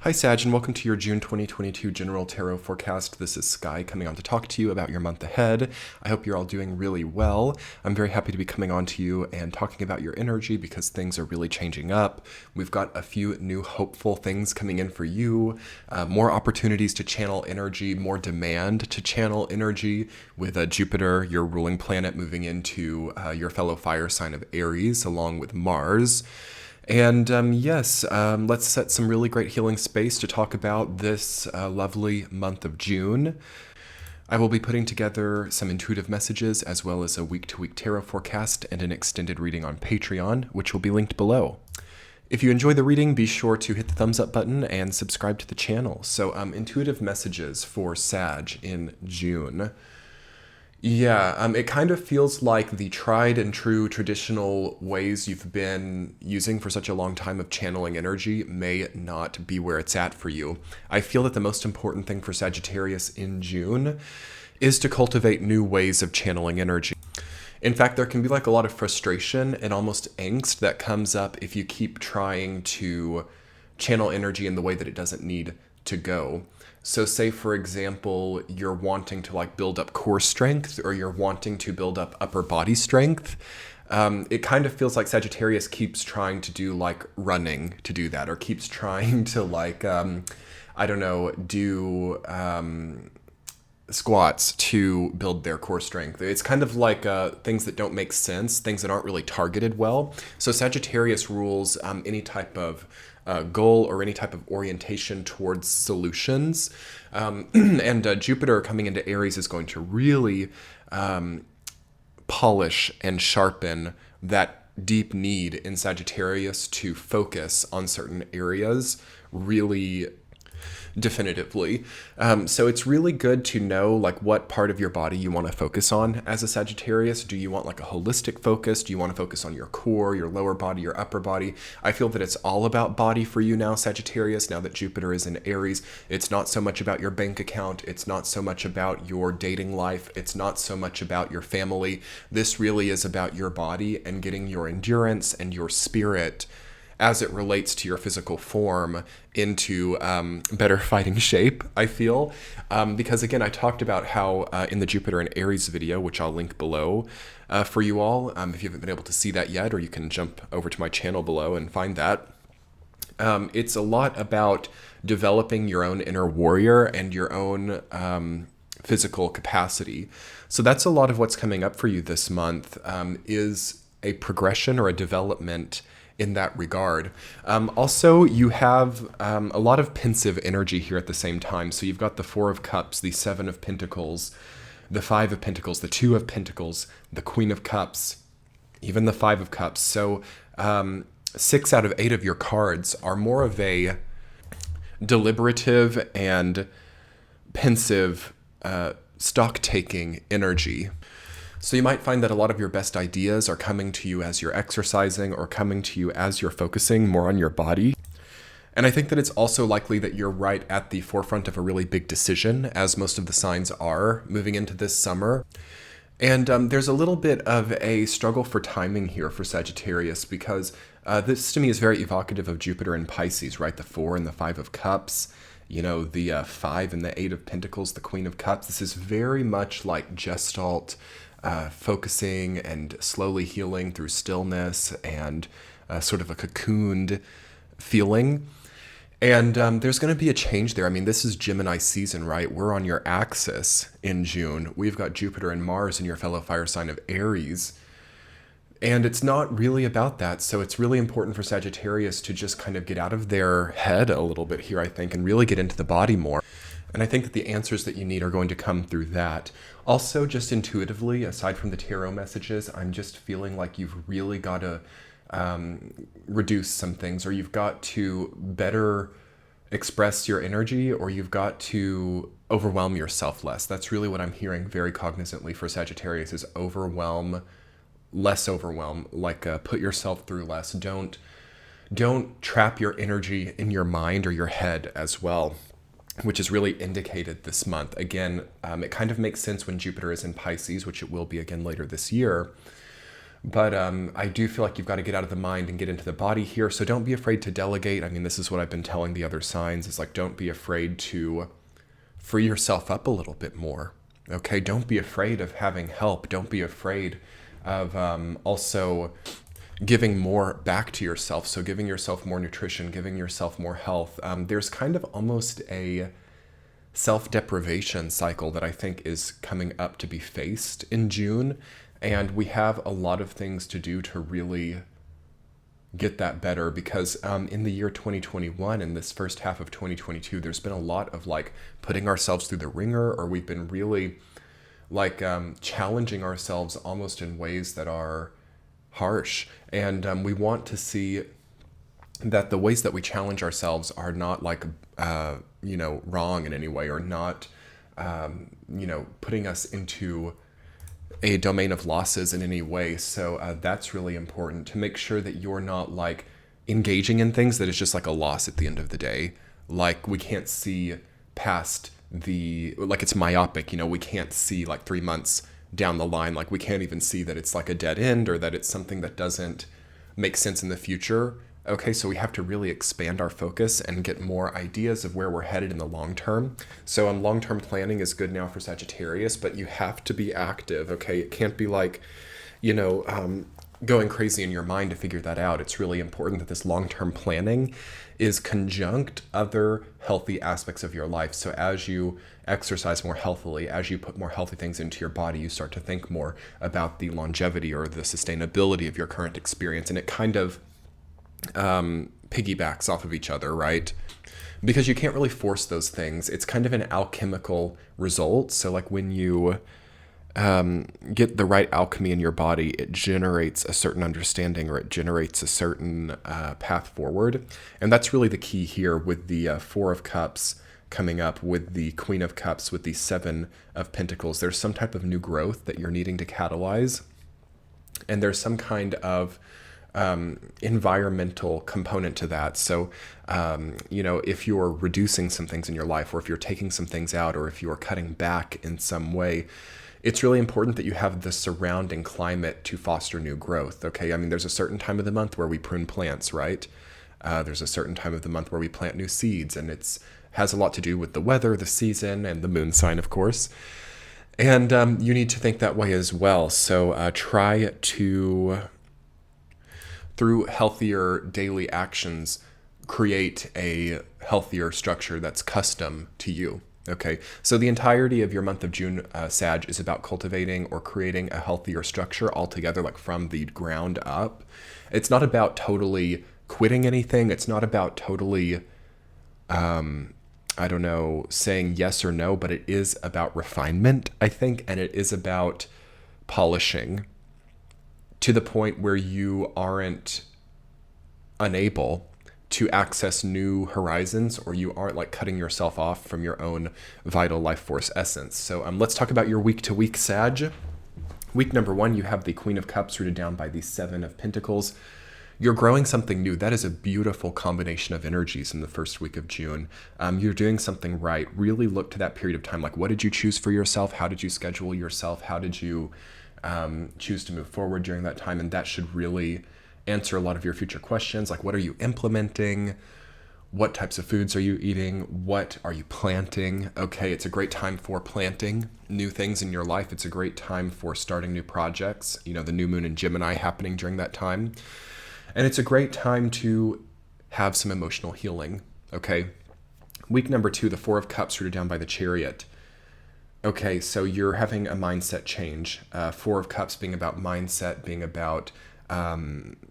Hi Sag, and welcome to your June 2022 General Tarot Forecast. This is Sky coming on to talk to you about your month ahead. I hope you're all doing really well. I'm very happy to be coming on to you and talking about your energy because things are really changing up. We've got a few new hopeful things coming in for you, more opportunities to channel energy, more demand to channel energy with Jupiter, your ruling planet, moving into your fellow fire sign of Aries along with Mars. And let's set some really great healing space to talk about this lovely month of June. I will be putting together some intuitive messages as well as a week-to-week tarot forecast and an extended reading on Patreon, which will be linked below. If you enjoy the reading, be sure to hit the thumbs up button and subscribe to the channel. So intuitive messages for Sag in June. It kind of feels like the tried and true traditional ways you've been using for such a long time of channeling energy may not be where it's at for you. I feel that the most important thing for Sagittarius in June is to cultivate new ways of channeling energy. In fact, there can be like a lot of frustration and almost angst that comes up if you keep trying to channel energy in the way that it doesn't need to go. So say, for example, you're wanting to build up core strength or you're wanting to build up upper body strength. It kind of feels like Sagittarius keeps trying to do running to do that, or keeps trying to do squats to build their core strength. It's kind of like things that don't make sense, things that aren't really targeted well. So Sagittarius rules any type of goal or any type of orientation towards solutions. And Jupiter coming into Aries is going to really polish and sharpen that deep need in Sagittarius to focus on certain areas really definitively. So it's really good to know what part of your body you want to focus on as a Sagittarius. Do you want a holistic focus? Do you want to focus on your core, your lower body, your upper body? I feel that it's all about body for you now, Sagittarius, now that Jupiter is in Aries. It's not so much about your bank account. It's not so much about your dating life. It's not so much about your family. This really is about your body and getting your endurance and your spirit as it relates to your physical form into better fighting shape, I feel. Because again, I talked about how in the Jupiter and Aries video, which I'll link below for you all, if you haven't been able to see that yet, or you can jump over to my channel below and find that. It's a lot about developing your own inner warrior and your own physical capacity. So that's a lot of what's coming up for you this month, is a progression or a development in that regard. Also, you have a lot of pensive energy here at the same time. So you've got the Four of Cups, the Seven of Pentacles, the Five of Pentacles, the Two of Pentacles, the Queen of Cups, even the Five of Cups. So 6 out of 8 of your cards are more of a deliberative and pensive stock-taking energy. So you might find that a lot of your best ideas are coming to you as you're exercising or coming to you as you're focusing more on your body. And I think that it's also likely that you're right at the forefront of a really big decision, as most of the signs are moving into this summer. And there's a little bit of a struggle for timing here for Sagittarius, because this to me is very evocative of Jupiter in Pisces, right? The 4 and the 5 of Cups. The 5 and the 8 of Pentacles, the Queen of Cups. This is very much like Gestalt, focusing and slowly healing through stillness and sort of a cocooned feeling. And there's going to be a change there. I mean, this is Gemini season, right? We're on your axis in June. We've got Jupiter and Mars in your fellow fire sign of Aries. And it's not really about that. So it's really important for Sagittarius to just kind of get out of their head a little bit here, I think, and really get into the body more. And I think that the answers that you need are going to come through that. Also, just intuitively, aside from the tarot messages, I'm just feeling like you've really got to reduce some things, or you've got to better express your energy, or you've got to overwhelm yourself less. That's really what I'm hearing very cognizantly for Sagittarius, is overwhelm, less overwhelm, put yourself through less. Don't trap your energy in your mind or your head as well, which is really indicated this month. Again, it kind of makes sense when Jupiter is in Pisces, which it will be again later this year. But I do feel like you've got to get out of the mind and get into the body here. So don't be afraid to delegate. I mean, this is what I've been telling the other signs, is like, don't be afraid to free yourself up a little bit more. Okay, don't be afraid of having help. Don't be afraid of also giving more back to yourself. So giving yourself more nutrition, giving yourself more health. There's kind of almost a self-deprivation cycle that I think is coming up to be faced in June. And we have a lot of things to do to really get that better, because in the year 2021, in this first half of 2022, there's been a lot of like putting ourselves through the ringer, or we've been really like challenging ourselves almost in ways that are harsh. And we want to see that the ways that we challenge ourselves are not like, wrong in any way, or not, putting us into a domain of losses in any way. So that's really important, to make sure that you're not like engaging in things that is just like a loss at the end of the day. Like we can't see past like it's myopic, we can't see like 3 months down the line. Like we can't even see that it's like a dead end, or that it's something that doesn't make sense in the future. Okay, so we have to really expand our focus and get more ideas of where we're headed in the long term. So long-term planning is good now for Sagittarius, but you have to be active, okay? It can't be like, going crazy in your mind to figure that out. It's really important that this long-term planning is conjunct other healthy aspects of your life. So as you exercise more healthily, as you put more healthy things into your body, you start to think more about the longevity or the sustainability of your current experience. And it kind of piggybacks off of each other, right? Because you can't really force those things. It's kind of an alchemical result. So like when you get the right alchemy in your body, it generates a certain understanding, or it generates a certain path forward. And that's really the key here with the Four of Cups coming up, with the Queen of Cups, with the Seven of Pentacles. There's some type of new growth that you're needing to catalyze. And there's some kind of environmental component to that. So, if you're reducing some things in your life, or if you're taking some things out, or if you're cutting back in some way, it's really important that you have the surrounding climate to foster new growth. Okay. I mean, there's a certain time of the month where we prune plants, right? There's a certain time of the month where we plant new seeds, and has a lot to do with the weather, the season, and the moon sign, of course. And you need to think that way as well. So try to, through healthier daily actions, create a healthier structure that's custom to you. Okay, so the entirety of your month of June, Sag, is about cultivating or creating a healthier structure altogether, like from the ground up. It's not about totally quitting anything. It's not about totally, saying yes or no, but it is about refinement, I think, and it is about polishing to the point where you aren't unable to access new horizons, or you aren't like cutting yourself off from your own vital life force essence. So let's talk about your week to week, Sag. Week number 1, you have the Queen of Cups rooted down by the Seven of Pentacles. You're growing something new. That is a beautiful combination of energies in the first week of June. You're doing something right. Really look to that period of time. Like, what did you choose for yourself? How did you schedule yourself? How did you choose to move forward during that time? And that should really answer a lot of your future questions. Like, what are you implementing? What types of foods are you eating? What are you planting? Okay, it's a great time for planting new things in your life. It's a great time for starting new projects. The new moon in Gemini happening during that time. And it's a great time to have some emotional healing. Okay, week number 2, the Four of Cups rooted down by the Chariot. Okay, so you're having a mindset change. Four of Cups being about mindset, being about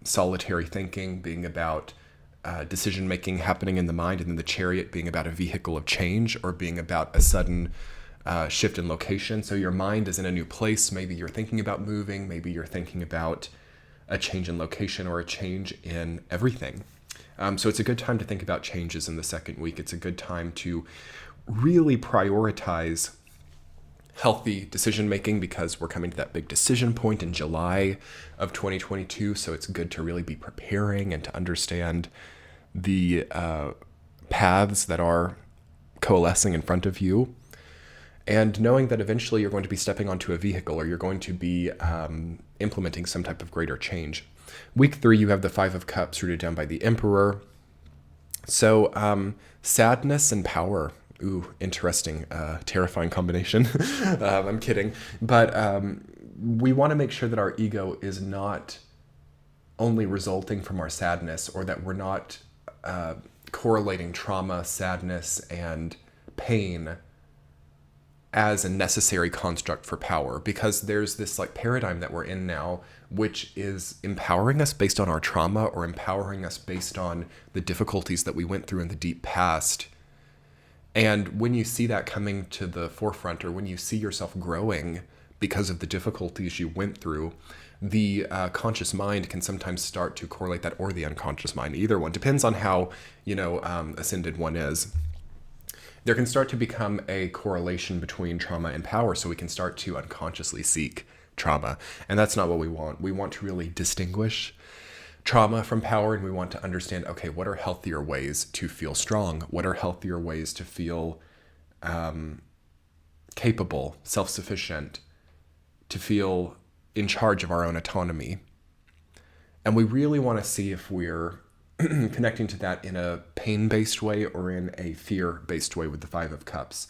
solitary thinking, being about decision-making happening in the mind, and then the Chariot being about a vehicle of change, or being about a sudden shift in location. So your mind is in a new place. Maybe you're thinking about moving. Maybe you're thinking about a change in location, or a change in everything. So it's a good time to think about changes in the second week. It's a good time to really prioritize healthy decision making, because we're coming to that big decision point in July of 2022. So it's good to really be preparing and to understand the paths that are coalescing in front of you. And knowing that eventually you're going to be stepping onto a vehicle, or you're going to be implementing some type of greater change. Week 3, you have the Five of Cups rooted down by the Emperor. So sadness and power. Ooh, interesting, terrifying combination. I'm kidding. But we want to make sure that our ego is not only resulting from our sadness, or that we're not correlating trauma, sadness, and pain as a necessary construct for power, because there's this like paradigm that we're in now, which is empowering us based on our trauma, or empowering us based on the difficulties that we went through in the deep past. And when you see that coming to the forefront, or when you see yourself growing because of the difficulties you went through, the conscious mind can sometimes start to correlate that, or the unconscious mind, either one. Depends on how, ascended one is. There can start to become a correlation between trauma and power, so we can start to unconsciously seek trauma. And that's not what we want. We want to really distinguish trauma from power, and we want to understand, okay, what are healthier ways to feel strong? What are healthier ways to feel capable, self-sufficient, to feel in charge of our own autonomy? And we really want to see if we're connecting to that in a pain-based way, or in a fear-based way with the Five of Cups.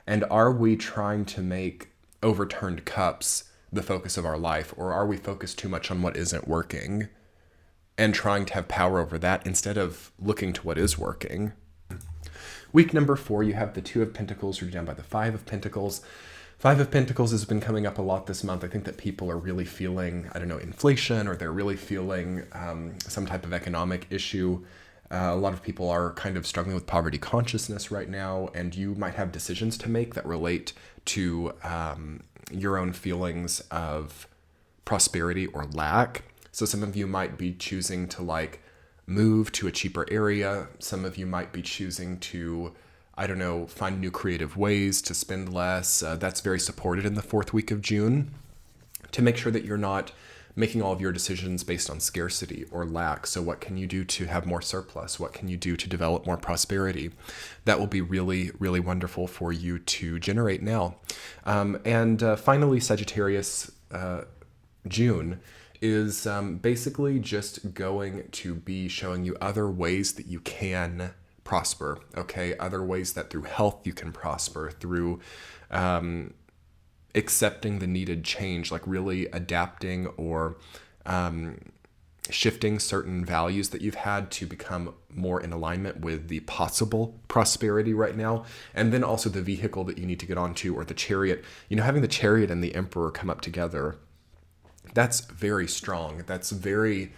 And are we trying to make overturned cups the focus of our life, or are we focused too much on what isn't working and trying to have power over that instead of looking to what is working? Week number 4, you have the Two of Pentacles rooted down by the Five of Pentacles. Five of Pentacles has been coming up a lot this month. I think that people are really feeling, inflation, or they're really feeling some type of economic issue. A lot of people are kind of struggling with poverty consciousness right now, and you might have decisions to make that relate to your own feelings of prosperity or lack. So some of you might be choosing to move to a cheaper area. Some of you might be choosing to, find new creative ways to spend less. That's very supported in the 4th week of June, to make sure that you're not making all of your decisions based on scarcity or lack. So what can you do to have more surplus? What can you do to develop more prosperity? That will be really, really wonderful for you to generate now. And finally, Sagittarius, June is basically just going to be showing you other ways that you can prosper, okay? Other ways that through health you can prosper, through accepting the needed change, like really adapting or shifting certain values that you've had to become more in alignment with the possible prosperity right now. And then also the vehicle that you need to get onto, or the chariot. Having the Chariot and the Emperor come up together, that's very strong. That's very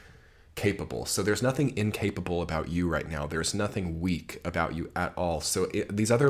capable. So there's nothing incapable about you right now. There's nothing weak about you at all. So these other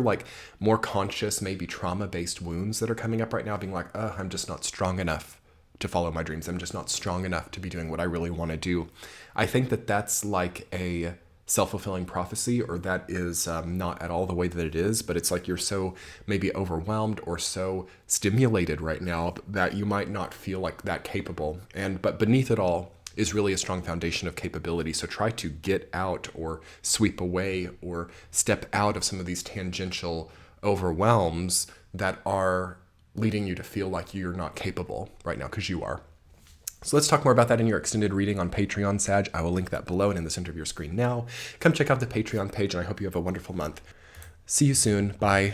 more conscious, maybe trauma-based wounds that are coming up right now, being like, I'm just not strong enough to follow my dreams. I'm just not strong enough to be doing what I really want to do. I think that that's like a self-fulfilling prophecy, or that is not at all the way that it is, but it's like you're so maybe overwhelmed or so stimulated right now that you might not feel like that capable. But beneath it all is really a strong foundation of capability. So try to get out, or sweep away, or step out of some of these tangential overwhelms that are leading you to feel like you're not capable right now, because you are. So let's talk more about that in your extended reading on Patreon, Sag. I will link that below and in the center of your screen now. Come check out the Patreon page, and I hope you have a wonderful month. See you soon. Bye.